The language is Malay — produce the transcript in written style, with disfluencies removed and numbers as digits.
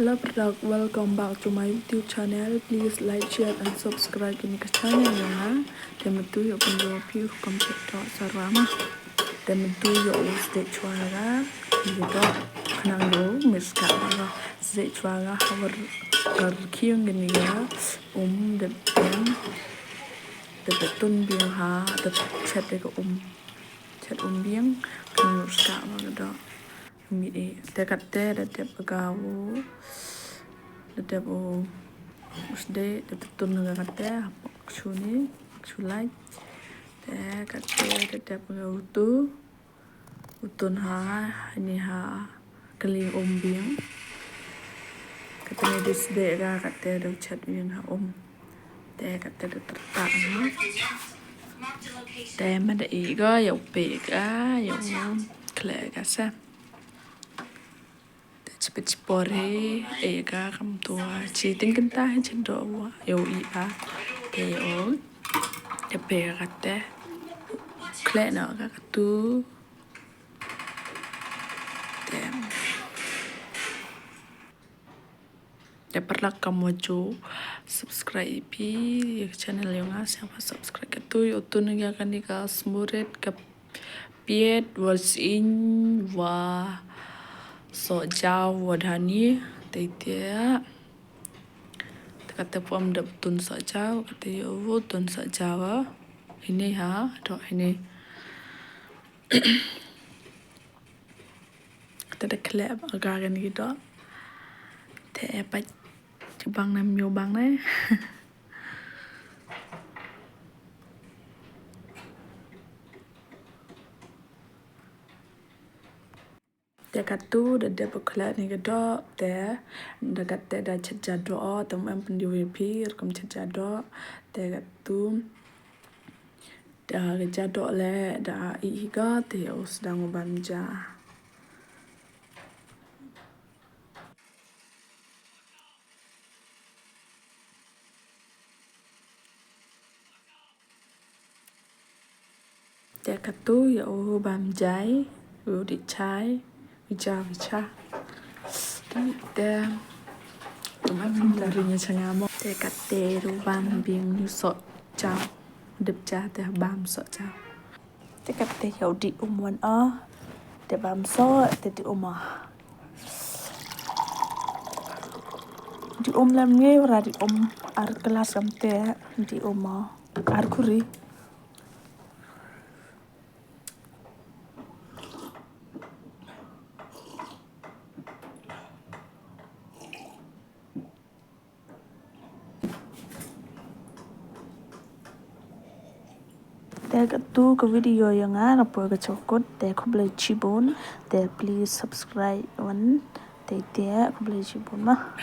Hello, product. Welcome back to my YouTube channel. Please like, share, and subscribe in the channel. Yang dan itu yuk penjual komplit dot sarwa mah. Dan itu yuk stage suara. Gitu kenang dulu miska lah. Stage suara haber kiung gini ya. Depan depan biang ha. Depan chat dek chat biang kenang miska lah gitu. Midi tekate de pagawu de bo usde de tun ngate chuni chulai tekate de pagawu tu utun ha ni ha kali biang katanya disde ga kate de chat biang ha tekate de terta ma de iga yo pe ga yo khleh ga sa Spore ega kam tua chi ting kenta chen do wa yo I ba te o te pe te khleh na ga tu te perla kamu jo subscribe pi channel yo nga siapa subscribe ke tu yo tu nga kan ni ka smuret ka piet was in wa so jauh wadhani titia kata pom dap tun so jauh kata yo tun so jauh ini ha do ini kata de khleh agak kan gitu te pa bang nam yo bang ne te katu de khleh ni gitu te de kata da chat do tem em pendiwi pi rekam chat do te katu da jado le da iga te sedang banja te katu ya bamjai di chai vicha te teman darinya changamo te kate ru bam bing nu so chao đập cha te bam so chao te kate ya di wan te bam so te di di lam nge ora di ar kelas am te di ar kuri te tu ke video yang apa ke cokot te khleh chibun te please subscribe one te aku beli chibun mah